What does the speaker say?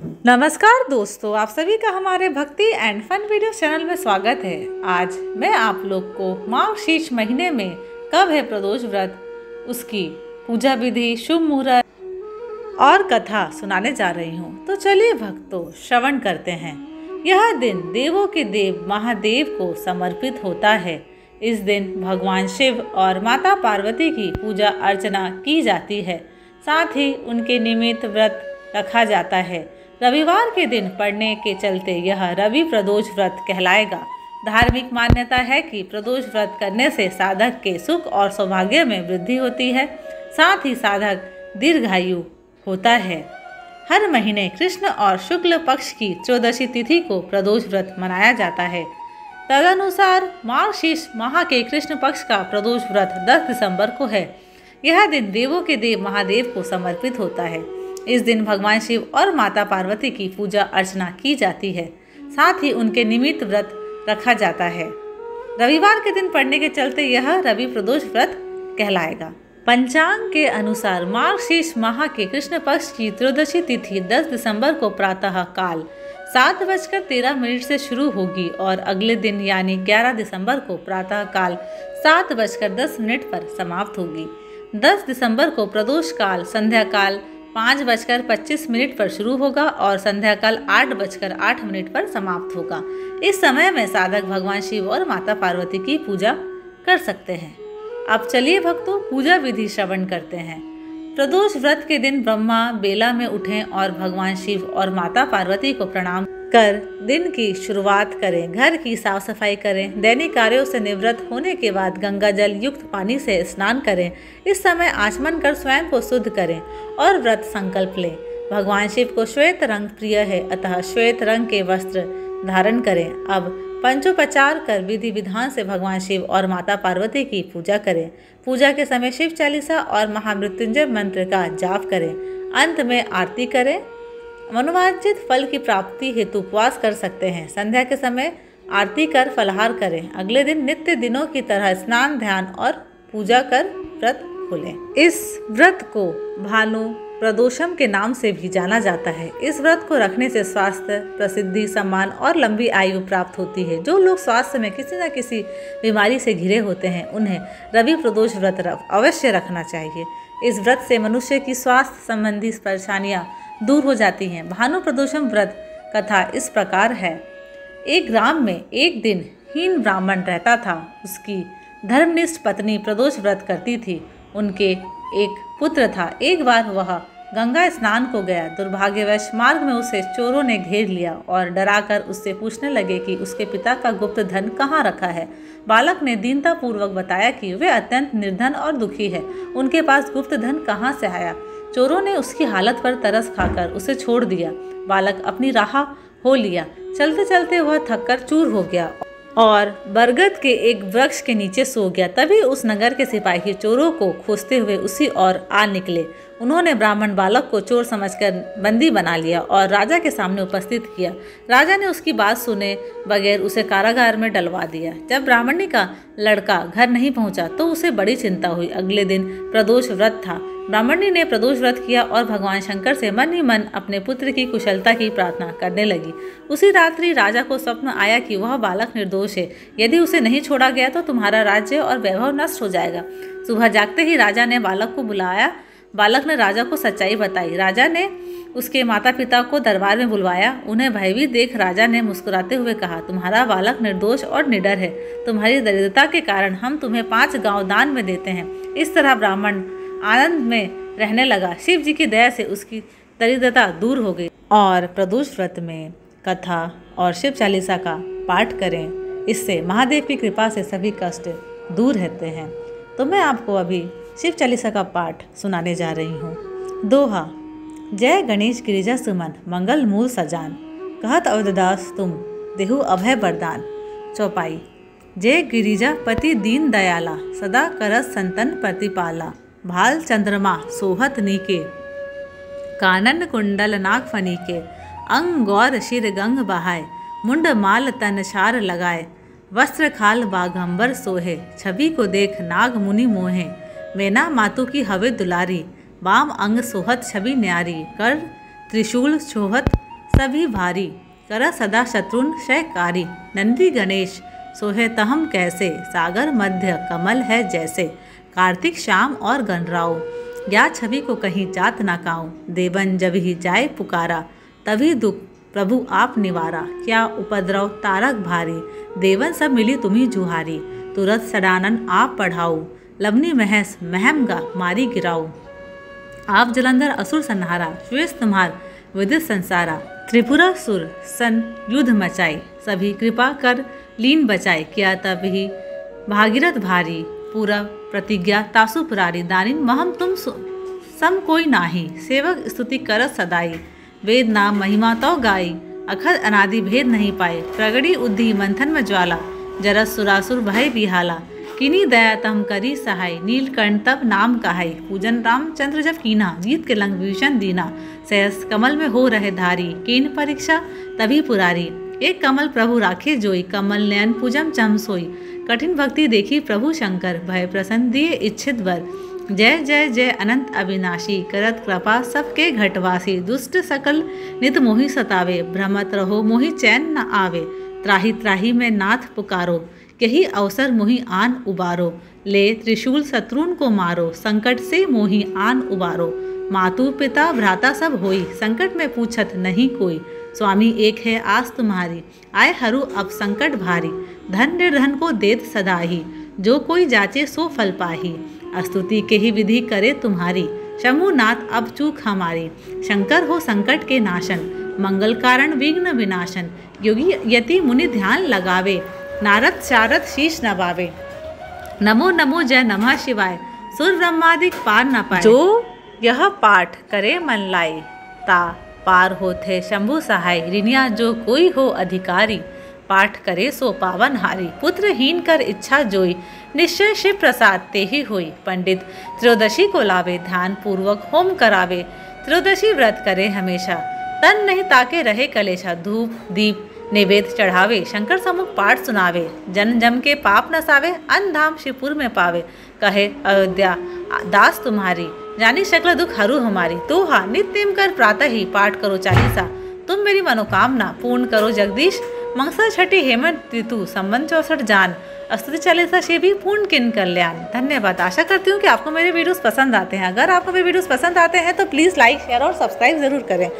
नमस्कार दोस्तों, आप सभी का हमारे भक्ति एंड फन वीडियो चैनल में स्वागत है। आज मैं आप लोग को मार्गशीर्ष महीने में कब है प्रदोष व्रत, उसकी पूजा विधि, शुभ मुहूर्त और कथा सुनाने जा रही हूँ। तो चलिए भक्तों, श्रवण करते हैं। यह दिन देवों के देव महादेव को समर्पित होता है। इस दिन भगवान शिव और माता पार्वती की पूजा अर्चना की जाती है, साथ ही उनके निमित्त व्रत रखा जाता है। रविवार के दिन पड़ने के चलते यह रवि प्रदोष व्रत कहलाएगा। धार्मिक मान्यता है कि प्रदोष व्रत करने से साधक के सुख और सौभाग्य में वृद्धि होती है, साथ ही साधक दीर्घायु होता है। हर महीने कृष्ण और शुक्ल पक्ष की 14वीं तिथि को प्रदोष व्रत मनाया जाता है। तदनुसार मार्गशीर्ष माह के कृष्ण पक्ष का प्रदोष व्रत 10 दिसंबर को है। यह दिन देवों के देव महादेव को समर्पित होता है। इस दिन भगवान शिव और माता पार्वती की पूजा अर्चना की जाती है, साथ ही उनके निमित्त व्रत रखा जाता है। रविवार के दिन पड़ने के चलते यह रवि प्रदोष व्रत कहलाएगा। पंचांग के अनुसार मार्गशीर्ष माह के कृष्ण पक्ष की 13वीं तिथि 10 दिसंबर को प्रातः काल 7:13 से शुरू होगी और अगले दिन यानी 11 दिसंबर को प्रातः काल 7:10 पर समाप्त होगी। 10 दिसंबर को प्रदोष काल संध्या काल 5:25 पर शुरू होगा और संध्या काल 8:08 पर समाप्त होगा। इस समय में साधक भगवान शिव और माता पार्वती की पूजा कर सकते हैं। अब चलिए भक्तों, पूजा विधि श्रवण करते हैं। प्रदोष व्रत के दिन ब्रह्मा बेला में उठें और भगवान शिव और माता पार्वती को प्रणाम कर दिन की शुरुआत करें। घर की साफ सफाई करें। दैनिक कार्यों से निवृत्त होने के बाद गंगा जल युक्त पानी से स्नान करें। इस समय आचमन कर स्वयं को शुद्ध करें और व्रत संकल्प लें। भगवान शिव को श्वेत रंग प्रिय है, अतः श्वेत रंग के वस्त्र धारण करें। अब पंचोपचार कर विधि विधान से भगवान शिव और माता पार्वती की पूजा करें। पूजा के समय शिव चालीसा और महामृत्युंजय मंत्र का जाप करें। अंत में आरती करें। मनोवांछित फल की प्राप्ति हेतु उपवास कर सकते हैं। संध्या के समय आरती कर फलाहार करें। अगले दिन नित्य दिनों की तरह स्नान, ध्यान और पूजा कर व्रत खोलें। इस व्रत को भानु प्रदोषम के नाम से भी जाना जाता है। इस व्रत को रखने से स्वास्थ्य, प्रसिद्धि, सम्मान और लंबी आयु प्राप्त होती है। जो लोग स्वास्थ्य में किसी न किसी बीमारी से घिरे होते हैं, उन्हें रवि प्रदोष व्रत अवश्य रखना चाहिए। इस व्रत से मनुष्य की स्वास्थ्य संबंधी परेशानियां दूर हो जाती हैं। भानु प्रदोषम व्रत कथा इस प्रकार है। एक ग्राम में एक दिन हीन ब्राह्मण रहता था। उसकी धर्मनिष्ठ पत्नी प्रदोष व्रत करती थी। उनके एक पुत्र था। एक बार वह गंगा स्नान को गया। दुर्भाग्यवश मार्ग में उसे चोरों ने घेर लिया और डराकर उससे पूछने लगे कि उसके पिता का गुप्त धन कहाँ रखा है। बालक ने दीनता पूर्वक बताया कि वे अत्यंत निर्धन और दुखी है, उनके पास गुप्त धन कहाँ से आया। चोरों ने उसकी हालत पर तरस खाकर उसे छोड़ दिया। बालक अपनी राह हो लिया। चलते चलते वह थककर चूर हो गया और बरगद के एक वृक्ष के नीचे सो गया। तभी उस नगर के सिपाही चोरों को खोजते हुए उसी ओर आ निकले। उन्होंने ब्राह्मण बालक को चोर समझकर बंदी बना लिया और राजा के सामने उपस्थित किया। राजा ने उसकी बात सुने बगैर उसे कारागार में डलवा दिया। जब ब्राह्मणी का लड़का घर नहीं पहुंचा तो उसे बड़ी चिंता हुई। अगले दिन प्रदोष व्रत था। ब्राह्मणी ने प्रदोष व्रत किया और भगवान शंकर से मन ही मन अपने पुत्र की कुशलता की प्रार्थना करने लगी। उसी रात्रि राजा को स्वप्न आया कि वह बालक निर्दोष है। यदि उसे नहीं छोड़ा गया तो तुम्हारा राज्य और वैभव नष्ट हो जाएगा। सुबह जागते ही राजा ने बालक को बुलाया। बालक ने राजा को सच्चाई बताई। राजा ने उसके माता पिता को दरबार में बुलवाया। उन्हें भयभीत देख राजा ने मुस्कुराते हुए कहा, तुम्हारा बालक निर्दोष और निडर है। तुम्हारी दरिद्रता के कारण हम तुम्हें 5 गांव दान में देते हैं। इस तरह ब्राह्मण आनंद में रहने लगा। शिव जी की दया से उसकी दरिद्रता दूर हो गई। और प्रदोष व्रत में कथा और शिव चालीसा का पाठ करें। इससे महादेव की कृपा से सभी कष्ट दूर रहते हैं। तो मैं आपको अभी शिव चालीसा का पाठ सुनाने जा रही हूँ। दोहा। जय गणेश गिरिजा सुमन मंगल मूल सजान, कहत अवधदास तुम देहु अभय वरदान। चौपाई। जय गिरिजा पति दीन दयाला, सदा करस संतन प्रतिपाला। भाल चंद्रमा सोहत नीके, कानन कुंडल नाग फनीके। अंग गौर शिर गंग बहाय, मुंड माल तन शार लगाए। वस्त्र खाल बाघंबर सोहे, छवि को देख नाग मुनि मोहे। मैना मातु की हवे दुलारी, बाम अंग सोहत छवि न्यारी। कर त्रिशूल सोहत सभी भारी, कर सदा शत्रुन क्षयकारी। नंदी गणेश सोहे तहम कैसे, सागर मध्य कमल है जैसे। कार्तिक श्याम और गणराव, या छवि को कहीं जात ना काऊं। देवन जब ही जाए पुकारा, तभी दुख प्रभु आप निवारा। क्या उपद्रव तारक भारी, देवन सब मिली तुम्ही जुहारी। तुरत सडानन आप पढ़ाऊ, लवनी महस महमगा मारी गिराऊ। आप जलंधर असुर संहारा, श्वेस तुम्हार विदित संसारा। त्रिपुरा सुर सन युद्ध मचाई, सभी कृपा कर लीन बचाई। किया तब ही भागीरथ भारी, पूरा प्रतिज्ञा तासु पुरारी। दानिन महम तुम सम कोई नाही, सेवक स्तुति करत सदाई। वेद नाम महिमा तो गाई, अखद अनादि भेद नहीं पाए। प्रगड़ी उद्धि मंथन में ज्वाला, जरस सुरासुर भय बिहाला। किनी दया तम करी सहाय, नीलकंठ तब नाम कहाई। पूजन रामचंद्र जब कीना, जीत के लंग विभीषण दीना। सहस कमल में हो रहे धारी, कीन परीक्षा तभी पुरारी। एक कमल प्रभु राखे जोई, कमल नयन पूजम चम सोई। कठिन भक्ति देखी प्रभु शंकर, भय प्रसन्न दिए इच्छित वर। जय जय जय अनंत अविनाशी, करत कृपा सबके घटवासी। दुष्ट सकल नित मोहि सतावे, भ्रमत रहो मोहि चैन न आवे। त्राही त्राही में नाथ पुकारो, यही अवसर मोहि आन उबारो। ले त्रिशूल शत्रुन को मारो, संकट से मोहि आन उबारो। मातु पिता भ्राता सब होई, संकट में पूछत नहीं कोई। स्वामी एक है आस तुम्हारी, आए हरू अब संकट भारी। धन निर्धन को देत सदाही, जो कोई जाचे सो फल पाही। स्तुति के ही विधि करे तुम्हारी, शंभुनाथ अब चूक हमारी। शंकर हो संकट के नाशन, मंगल कारण विघ्न विनाशन। योगी यति मुनि ध्यान लगावे, नारद शारद शीश नवावे। नमो नमो जय नमः शिवाय, सुर ब्रह्मादिक पार न पाए। जो यह पाठ करे मन लाए, ता पार होते शंभु सहाय। ऋणिया जो कोई हो अधिकारी, पाठ करे सो पावन हारी। पुत्रहीन कर इच्छा जोई, निश्चय शिव प्रसाद ते ही होई। पंडित त्रयोदशी को लावे, ध्यान पूर्वक होम करावे। त्रयोदशी व्रत करे हमेशा, तन नहीं ताके रहे कलेशा। धूप दीप नैवेद्य चढ़ावे, शंकर सम्मुख पाठ सुनावे। जन जम के पाप नसावे, अन्न धाम शिवपुर में पावे। कहे अयोध्या दास तुम्हारी, जानी शकल दुख हरू हमारी। तो हा नित्यम कर प्रातः ही, पाठ करो चालीसा। तुम मेरी मनोकामना पूर्ण करो जगदीश। मंगल छठी हेमंत ऋतु, संबंध 64 जान। स्तुति चालीसा से भी पूर्ण किन कल्याण। धन्यवाद। आशा करती हूँ कि आपको मेरे वीडियोस पसंद आते हैं। अगर आपको मेरे वीडियोस पसंद आते हैं तो प्लीज़ लाइक शेयर और सब्सक्राइब ज़रूर करें।